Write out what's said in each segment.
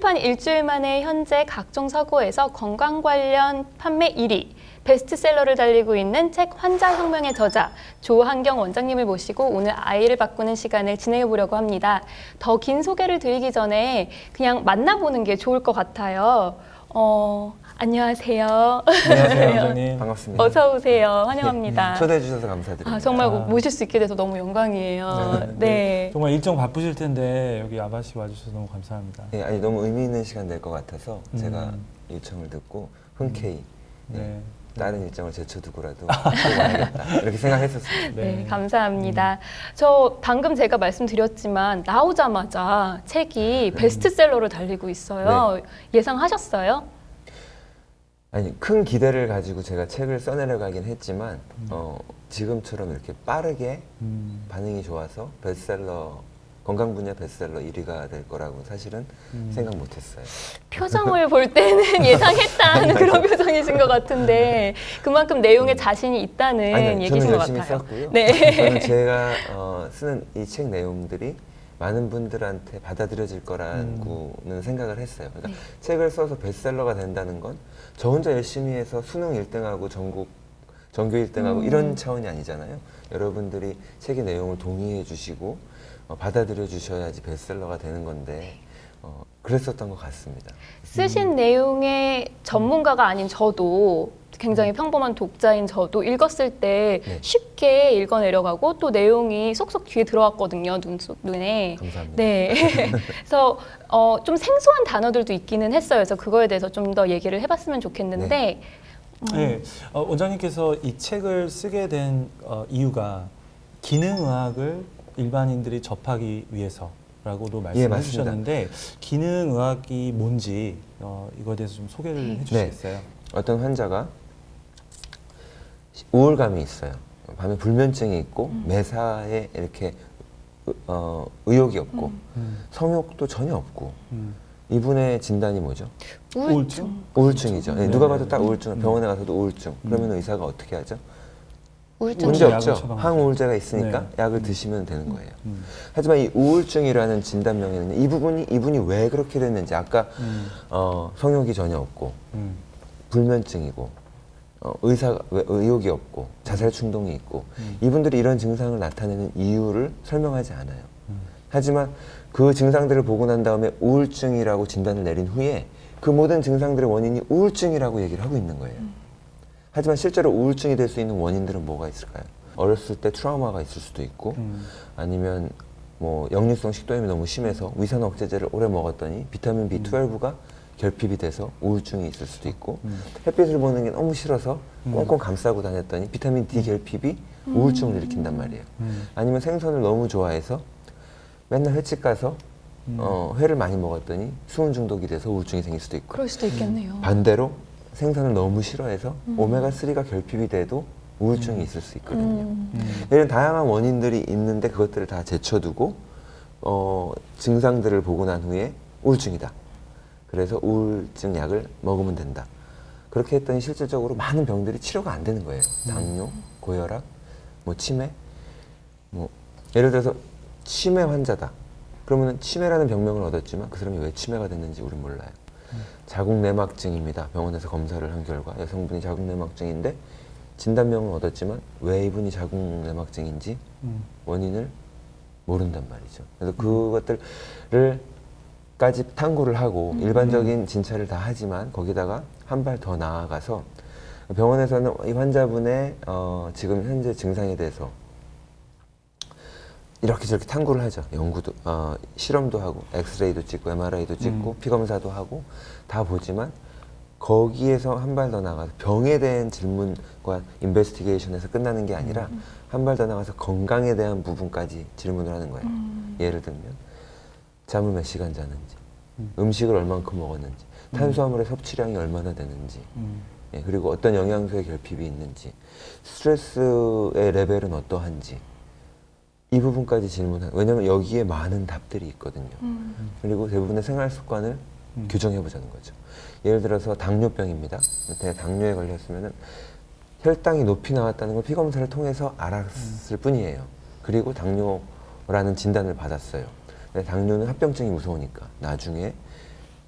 출판 일주일 만에 현재 각종 서고에서 건강 관련 판매 1위, 베스트셀러를 달리고 있는 책 환자혁명의 저자 조한경 원장님을 모시고 오늘 아이를 바꾸는 시간을 진행해 보려고 합니다. 더 긴 소개를 드리기 전에 그냥 만나보는 게 좋을 것 같아요. 안녕하세요. 안녕하세요, 원장님. 반갑습니다. 어서 오세요. 환영합니다. 초대해 주셔서 감사드립니다. 정말 모실 수 있게 돼서 너무 영광이에요. 네. 정말 일정 바쁘실 텐데 여기 아바시 와주셔서 너무 감사합니다. 네, 아니 너무 의미 있는 시간 낼 것 같아서 제가 요청을 듣고 흔쾌히 네. 다른 일정을 제쳐두고라도 꼭 와야겠다 이렇게 생각했었습니다. 네, 감사합니다. 저 방금 제가 말씀드렸지만 나오자마자 책이 베스트셀러를 달리고 있어요. 예상하셨어요? 아니 큰 기대를 가지고 제가 책을 써내려가긴 했지만 지금처럼 이렇게 빠르게 반응이 좋아서 베스트셀러 건강 분야 베스트셀러 1위가 될 거라고 사실은 생각 못했어요. 표정을 볼 때는 예상했다는 그런 표정이신 것 같은데 그만큼 내용에 자신이 있다는 아니, 얘기신 저는 것 열심히 같아요. 썼고요. 네. 저는 제가 쓰는 이 책 내용들이 많은 분들한테 받아들여질 거라고는 생각을 했어요. 그러니까 책을 써서 베스트셀러가 된다는 건 저 혼자 열심히 해서 수능 1등하고 전교 1등하고 이런 차원이 아니잖아요. 여러분들이 책의 내용을 동의해 주시고 받아들여 주셔야지 베스트셀러가 되는 건데 그랬었던 것 같습니다. 쓰신 내용의 전문가가 아닌 저도 굉장히 평범한 독자인 저도 읽었을 때 쉽게 읽어내려가고 또 내용이 쏙쏙 귀에 들어왔거든요. 눈에. 감사합니다. 네. 그래서 좀 생소한 단어들도 있기는 했어요. 그래서 그거에 대해서 좀 더 얘기를 해봤으면 좋겠는데 네. 원장님께서 이 책을 쓰게 된 이유가 기능의학을 일반인들이 접하기 위해서라고도 말씀해 맞습니다. 주셨는데 기능의학이 뭔지 이거에 대해서 좀 소개를 해주시겠어요? 어떤 환자가 우울감이 있어요. 밤에 불면증이 있고 매사에 이렇게 의욕이 없고 성욕도 전혀 없고 이분의 진단이 뭐죠? 우울증? 우울증이죠. 네, 누가 봐도 딱 네. 우울증. 병원에 가서도 우울증. 그러면 의사가 어떻게 하죠? 우울증 문제 약을 없죠. 처방하죠. 항우울제가 있으니까 네. 약을 드시면 되는 거예요. 하지만 이 우울증이라는 진단명에는 이분이 왜 그렇게 됐는지 아까 성욕이 전혀 없고 불면증이고 의욕이 없고 자살 충동이 있고 이분들이 이런 증상을 나타내는 이유를 설명하지 않아요. 하지만 그 증상들을 보고 난 다음에 우울증이라고 진단을 내린 후에 그 모든 증상들의 원인이 우울증이라고 얘기를 하고 있는 거예요. 하지만 실제로 우울증이 될 수 있는 원인들은 뭐가 있을까요? 어렸을 때 트라우마가 있을 수도 있고 아니면 뭐 역류성 식도염이 너무 심해서 위산 억제제를 오래 먹었더니 비타민 B12가 결핍이 돼서 우울증이 있을 수도 있고 햇빛을 보는 게 너무 싫어서 꽁꽁 감싸고 다녔더니 비타민 D 결핍이 우울증을 일으킨단 말이에요. 아니면 생선을 너무 좋아해서 맨날 횟집 가서 회를 많이 먹었더니 수은 중독이 돼서 우울증이 생길 수도 있고 그럴 수도 있겠네요. 반대로 생선을 너무 싫어해서 오메가3가 결핍이 돼도 우울증이 있을 수 있거든요. 이런 다양한 원인들이 있는데 그것들을 다 제쳐두고 증상들을 보고 난 후에 우울증이다. 그래서 우울증 약을 먹으면 된다. 그렇게 했더니 실질적으로 많은 병들이 치료가 안 되는 거예요. 당뇨, 고혈압, 뭐 치매, 뭐 예를 들어서 치매 환자다. 그러면 치매라는 병명을 얻었지만 그 사람이 왜 치매가 됐는지 우린 몰라요. 자궁내막증입니다. 병원에서 검사를 한 결과 여성분이 자궁내막증인데 진단명은 얻었지만 왜 이분이 자궁내막증인지 원인을 모른단 말이죠. 그래서 그것들을 까지 탐구를 하고 일반적인 진찰을 다 하지만 거기다가 한 발 더 나아가서 병원에서는 이 환자분의 지금 현재 증상에 대해서 이렇게 저렇게 탐구를 하죠. 연구도 실험도 하고 엑스레이도 찍고 MRI도 찍고 피검사도 하고 다 보지만 거기에서 한 발 더 나가서 병에 대한 질문과 인베스티게이션에서 끝나는 게 아니라 한 발 더 나가서 건강에 대한 부분까지 질문을 하는 거예요. 예를 들면 잠을 몇 시간 자는지, 음식을 얼만큼 먹었는지, 탄수화물의 섭취량이 얼마나 되는지, 예, 그리고 어떤 영양소의 결핍이 있는지, 스트레스의 레벨은 어떠한지 이 부분까지 질문한. 왜냐하면 여기에 많은 답들이 있거든요. 그리고 대부분의 생활 습관을 교정해 보자는 거죠. 예를 들어서 당뇨병입니다. 당뇨에 걸렸으면은 혈당이 높이 나왔다는 걸 피검사를 통해서 알았을 뿐이에요. 그리고 당뇨라는 진단을 받았어요. 당뇨는 합병증이 무서우니까 나중에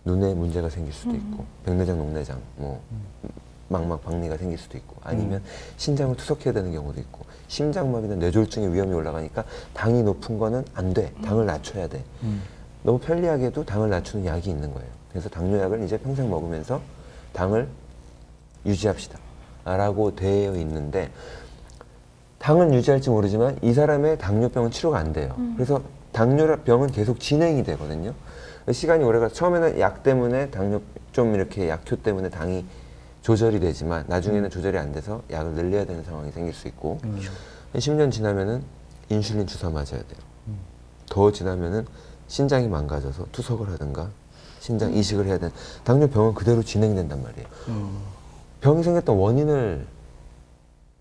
눈에 문제가 생길 수도 있고 백내장, 녹내장, 뭐 망막, 박리가 생길 수도 있고 아니면 신장을 투석해야 되는 경우도 있고 심장마비나 뇌졸중의 위험이 올라가니까 당이 높은 거는 안 돼. 당을 낮춰야 돼. 너무 편리하게도 당을 낮추는 약이 있는 거예요. 그래서 당뇨약을 이제 평생 먹으면서 당을 유지합시다 라고 되어 있는데 당은 유지할지 모르지만 이 사람의 당뇨병은 치료가 안 돼요. 그래서 당뇨병은 계속 진행이 되거든요. 시간이 오래가서 처음에는 약 때문에 당뇨 좀 이렇게 약효 때문에 당이 조절이 되지만 나중에는 조절이 안 돼서 약을 늘려야 되는 상황이 생길 수 있고 10년 지나면은 인슐린 주사 맞아야 돼요. 더 지나면은 신장이 망가져서 투석을 하든가 신장 이식을 해야 되는 당뇨병은 그대로 진행된단 말이에요. 병이 생겼던 원인을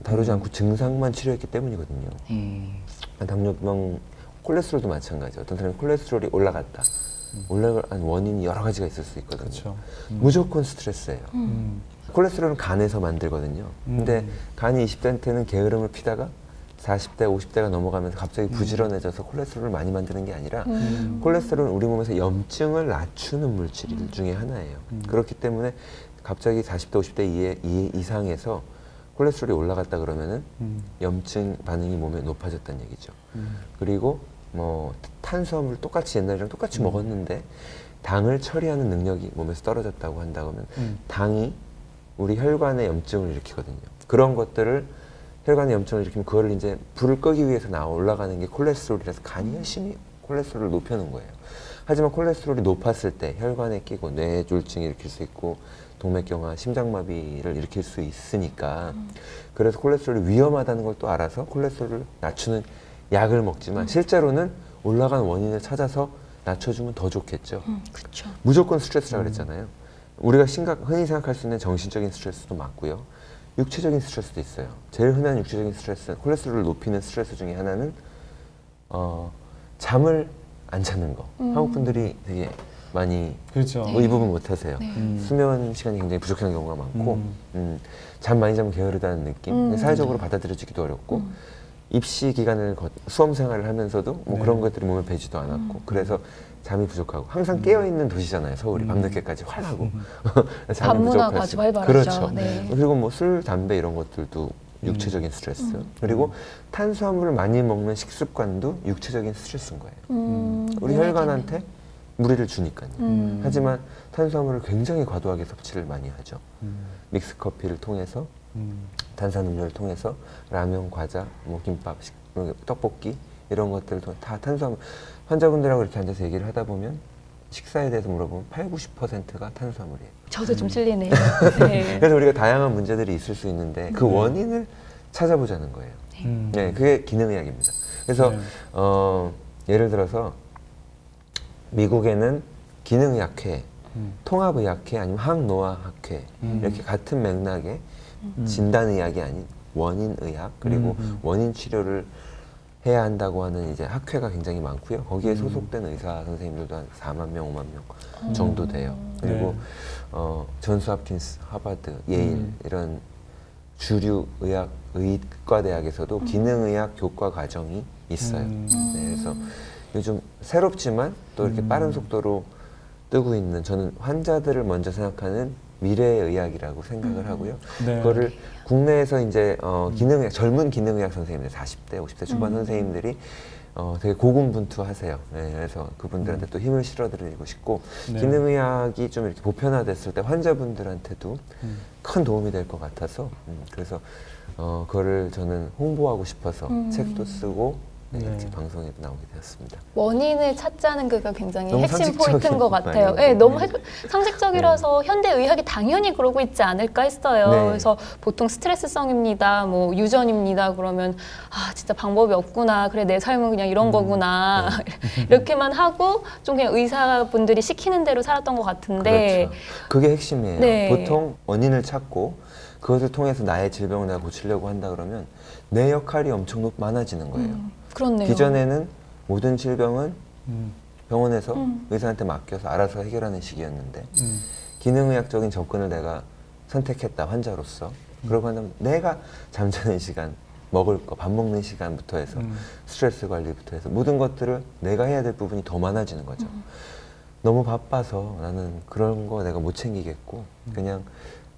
다루지 않고 증상만 치료했기 때문이거든요. 당뇨병, 콜레스테롤도 마찬가지예요. 어떤 사람이 콜레스테롤이 올라갔다. 올라간 원인이 여러 가지가 있을 수 있거든요. 그렇죠. 무조건 스트레스예요. 콜레스테롤은 간에서 만들거든요. 근데 간이 20대한테는 게으름을 피다가 40대, 50대가 넘어가면서 갑자기 부지런해져서 콜레스테롤을 많이 만드는 게 아니라 콜레스테롤은 우리 몸에서 염증을 낮추는 물질 중에 하나예요. 그렇기 때문에 갑자기 40대, 50대 이상에서 콜레스테롤이 올라갔다 그러면은 염증 반응이 몸에 높아졌다는 얘기죠. 그리고 뭐 탄수화물 똑같이 옛날이랑 똑같이 먹었는데 당을 처리하는 능력이 몸에서 떨어졌다고 한다 그러면 당이 우리 혈관의 염증을 일으키거든요. 그런 것들을 혈관의 염증을 일으키면 그거를 이제 불을 끄기 위해서 올라가는 게 콜레스테롤이라서 간이 열심히 콜레스테롤을 높여놓은 거예요. 하지만 콜레스테롤이 높았을 때 혈관에 끼고 뇌졸중을 일으킬 수 있고 동맥경화, 심장마비를 일으킬 수 있으니까 그래서 콜레스테롤이 위험하다는 걸 또 알아서 콜레스테롤을 낮추는 약을 먹지만 실제로는 올라간 원인을 찾아서 낮춰주면 더 좋겠죠. 그렇죠. 무조건 스트레스라고 그랬잖아요. 우리가 흔히 생각할 수 있는 정신적인 스트레스도 맞고요. 육체적인 스트레스도 있어요. 제일 흔한 육체적인 스트레스, 콜레스테롤을 높이는 스트레스 중에 하나는 잠을 안 자는 거. 한국 분들이 되게 많이 그렇죠. 이 부분 못 하세요. 네. 수면 시간이 굉장히 부족한 경우가 많고 잠 많이 자면 게으르다는 느낌, 사회적으로 받아들여지기도 어렵고 입시 기간을 수험 생활을 하면서도 뭐 네. 그런 것들이 몸에 배지도 않았고 그래서 잠이 부족하고 항상 깨어있는 도시잖아요. 서울이 밤늦게까지 활하고 잠이 밤문화가 부족할 아주 수- 활발하죠. 그렇죠. 네. 그리고 뭐 술, 담배 이런 것들도 육체적인 스트레스 그리고 탄수화물을 많이 먹는 식습관도 육체적인 스트레스인 거예요. 우리 혈관한테 무리를 주니까요. 하지만 탄수화물을 굉장히 과도하게 섭취를 많이 하죠. 믹스커피를 통해서 탄산음료를 통해서 라면, 과자, 뭐 김밥, 떡볶이 이런 것들을 통해 다 탄수화물. 환자분들하고 이렇게 앉아서 얘기를 하다 보면 식사에 대해서 물어보면 80~90%가 탄수화물이에요. 저도 좀 찔리네요. 네. 그래서 우리가 다양한 문제들이 있을 수 있는데 그 원인을 찾아보자는 거예요. 네, 그게 기능의학입니다. 그래서 네. 예를 들어서 미국에는 기능의학회, 통합의학회 아니면 항노화학회 이렇게 같은 맥락의 진단의학이 아닌 원인의학 그리고 원인 치료를 해야 한다고 하는 이제 학회가 굉장히 많고요. 거기에 소속된 의사 선생님들도 한 4만 명, 5만 명 정도 돼요. 그리고 존스 홉킨스, 하버드, 예일 이런 주류 의과 대학에서도 기능의학 교과 과정이 있어요. 네, 그래서 요즘 새롭지만 또 이렇게 빠른 속도로 뜨고 있는 저는 환자들을 먼저 생각하는 미래의 의학이라고 생각을 하고요. 네. 그거를 국내에서 이제 기능의학, 젊은 기능의학 선생님들 40대, 50대 초반 선생님들이 되게 고군분투하세요. 네, 그래서 그분들한테 또 힘을 실어드리고 싶고 네. 기능의학이 좀 이렇게 보편화됐을 때 환자분들한테도 큰 도움이 될 것 같아서 그래서 그거를 저는 홍보하고 싶어서 책도 쓰고 네, 네. 이렇게 방송에 나오게 되었습니다. 원인을 찾자는 그가 굉장히 너무 핵심 상식적인 포인트인 것 같아요. 말이에요. 네, 너무 상식적이라서 현대 의학이 당연히 그러고 있지 않을까 했어요. 네. 그래서 보통 스트레스성입니다, 뭐 유전입니다. 그러면 아 진짜 방법이 없구나. 그래 내 삶은 그냥 이런 거구나. 이렇게만 하고 좀 그냥 의사분들이 시키는 대로 살았던 것 같은데. 그렇죠. 그게 핵심이에요. 네. 보통 원인을 찾고 그것을 통해서 나의 질병을 내가 고치려고 한다 그러면 내 역할이 엄청 많아지는 거예요. 그렇네요. 기존에는 모든 질병은 병원에서 의사한테 맡겨서 알아서 해결하는 식이었는데 기능의학적인 접근을 내가 선택했다 환자로서 그러고 한다면 내가 잠자는 시간, 먹을 거, 밥 먹는 시간부터 해서 스트레스 관리부터 해서 모든 것들을 내가 해야 될 부분이 더 많아지는 거죠. 너무 바빠서 나는 그런 거 내가 못 챙기겠고 그냥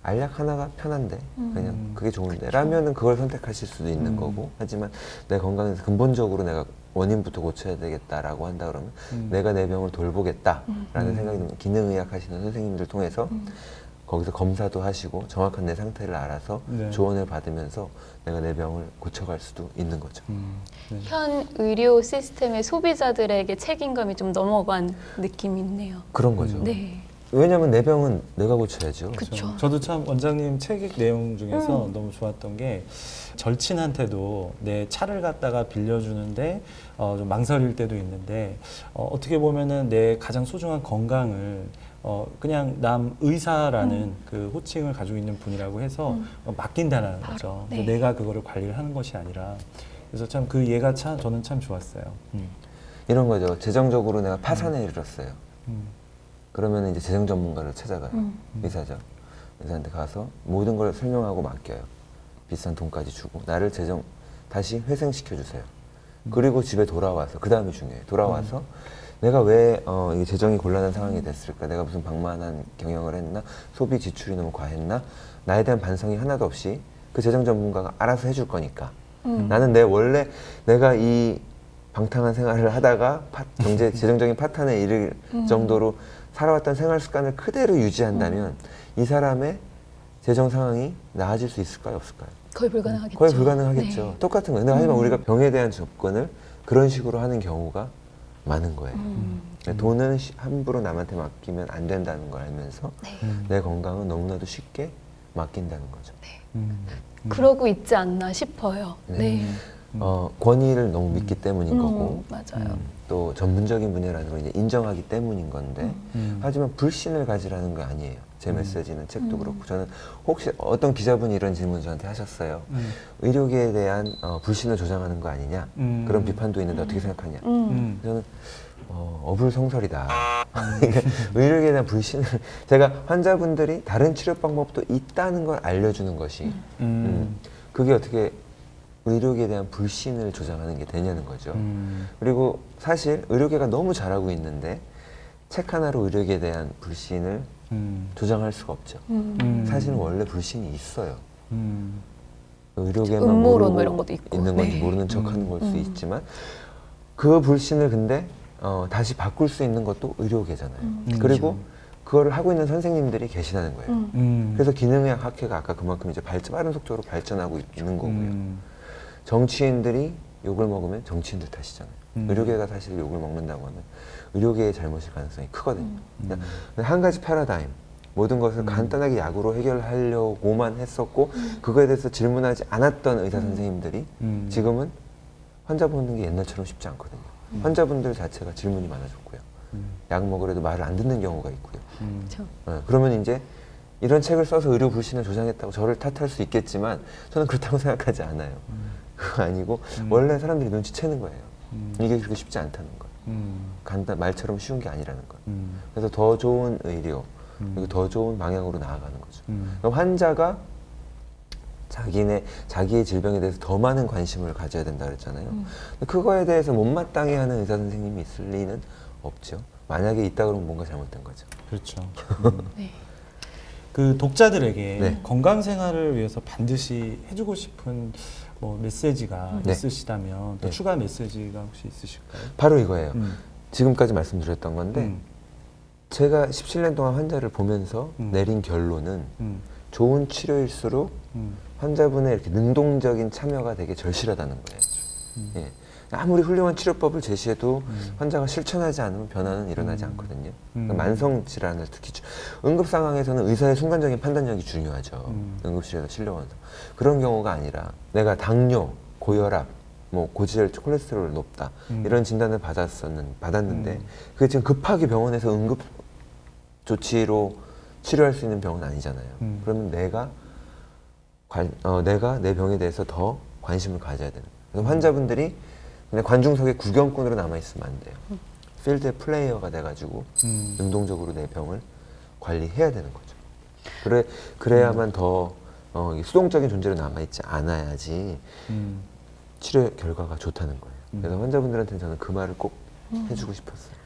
알약 하나가 편한데 그냥 그게 좋은데 라면은 그걸 선택하실 수도 있는 거고 하지만 내 건강에서 근본적으로 내가 원인부터 고쳐야 되겠다라고 한다 그러면 내가 내 병을 돌보겠다라는 생각이 들면 기능의학 하시는 선생님들 통해서 거기서 검사도 하시고 정확한 내 상태를 알아서 네. 조언을 받으면서 내가 내 병을 고쳐갈 수도 있는 거죠. 네. 현 의료 시스템의 소비자들에게 책임감이 좀 넘어간 느낌이 있네요. 그런 거죠. 네. 왜냐하면 내 병은 내가 고쳐야죠. 그쵸. 저도 참 원장님 책 내용 중에서 너무 좋았던 게 절친한테도 내 차를 갖다가 빌려주는데 좀 망설일 때도 있는데 어떻게 보면은 내 가장 소중한 건강을 그냥 남 의사라는 그 호칭을 가지고 있는 분이라고 해서 맡긴다는 거죠. 네. 내가 그거를 관리를 하는 것이 아니라 그래서 참 그 예가 저는 참 좋았어요. 이런 거죠. 재정적으로 내가 파산에 이르렀어요. 음. 그러면 이제 재정 전문가를 찾아가요. 의사죠. 의사한테 가서 모든 걸 설명하고 맡겨요. 비싼 돈까지 주고 나를 다시 회생시켜 주세요. 그리고 집에 돌아와서 그 다음이 중요해요. 돌아와서 내가 왜 이게 재정이 곤란한 상황이 됐을까? 내가 무슨 방만한 경영을 했나? 소비 지출이 너무 과했나? 나에 대한 반성이 하나도 없이 그 재정 전문가가 알아서 해줄 거니까. 나는 원래 내가 이 방탕한 생활을 하다가 재정적인 파탄에 이를 정도로 살아왔던 생활 습관을 그대로 유지한다면 이 사람의 재정 상황이 나아질 수 있을까요? 없을까요? 거의 불가능하겠죠. 거의 불가능하겠죠. 네. 똑같은 거예요. 근데 하지만 우리가 병에 대한 접근을 그런 식으로 하는 경우가 많은 거예요. 돈은 함부로 남한테 맡기면 안 된다는 걸 알면서 내 건강은 너무나도 쉽게 맡긴다는 거죠. 그러고 있지 않나 싶어요. 네. 네. 권위를 너무 믿기 때문인 거고 맞아요. 또 전문적인 분야라는 걸 이제 인정하기 때문인 건데 하지만 불신을 가지라는 거 아니에요. 제 메시지는 책도 그렇고 저는 혹시 어떤 기자분이 이런 질문 저한테 하셨어요. 의료계에 대한 불신을 조장하는 거 아니냐 그런 비판도 있는데 어떻게 생각하냐. 저는 어불성설이다. 그러니까 의료계에 대한 불신을 제가 환자분들이 다른 치료 방법도 있다는 걸 알려주는 것이 그게 어떻게 의료계에 대한 불신을 조장하는 게 되냐는 거죠. 그리고 사실 의료계가 너무 잘하고 있는데 책 하나로 의료계에 대한 불신을 조장할 수가 없죠. 사실은 원래 불신이 있어요. 의료계만 음모론 모르고 뭐 이런 것도 있고. 있는 건지 네. 모르는 척하는 걸 수 있지만 그 불신을 근데 다시 바꿀 수 있는 것도 의료계잖아요. 그리고 그거를 하고 있는 선생님들이 계시다는 거예요. 그래서 기능의학 학회가 아까 그만큼 이제 빠른 속도로 발전하고 있는 거고요. 정치인들이 욕을 먹으면 정치인들 탓이잖아요. 의료계가 사실 욕을 먹는다고 하면 의료계의 잘못일 가능성이 크거든요. 근데 한 가지 패러다임, 모든 것을 간단하게 약으로 해결하려고만 했었고 그거에 대해서 질문하지 않았던 의사 선생님들이 지금은 환자 보는 게 옛날처럼 쉽지 않거든요. 환자분들 자체가 질문이 많아졌고요. 약 먹으려도 말을 안 듣는 경우가 있고요. 그렇죠. 그러면 이제 이런 책을 써서 의료 불신을 조장했다고 저를 탓할 수 있겠지만 저는 그렇다고 생각하지 않아요. 그거 아니고 원래 사람들이 눈치채는 거예요. 이게 그렇게 쉽지 않다는 거. 말처럼 쉬운 게 아니라는 거. 그래서 더 좋은 의료 그리고 더 좋은 방향으로 나아가는 거죠. 그럼 환자가 자기의 질병에 대해서 더 많은 관심을 가져야 된다 그랬잖아요. 근데 그거에 대해서 못마땅해 하는 의사 선생님이 있을 리는 없죠. 만약에 있다 그러면 뭔가 잘못된 거죠. 그렇죠. 네. 그 독자들에게 네. 건강 생활을 위해서 반드시 해주고 싶은 뭐 메시지가 네. 있으시다면 또 네. 추가 메시지가 혹시 있으실까요? 바로 이거예요. 지금까지 말씀드렸던 건데 제가 17년 동안 환자를 보면서 내린 결론은 좋은 치료일수록 환자분의 이렇게 능동적인 참여가 되게 절실하다는 거예요. 예. 아무리 훌륭한 치료법을 제시해도 환자가 실천하지 않으면 변화는 일어나지 않거든요. 그러니까 만성 질환을 특히 응급 상황에서는 의사의 순간적인 판단력이 중요하죠. 응급실에서 실려와서 그런 경우가 아니라 내가 당뇨, 고혈압, 뭐 고지혈 콜레스테롤 높다 이런 진단을 받았는데 그게 지금 급하게 병원에서 응급 조치로 치료할 수 있는 병은 아니잖아요. 그러면 내가 내 병에 대해서 더 관심을 가져야 되는. 그래서 환자분들이 그냥 관중석에 구경꾼으로 남아 있으면 안 돼요. 필드의 플레이어가 돼가지고 능동적으로 내 병을 관리해야 되는 거죠. 그래야만 더 수동적인 존재로 남아 있지 않아야지 치료 결과가 좋다는 거예요. 그래서 환자분들한테는 저는 그 말을 꼭 해주고 싶었어요.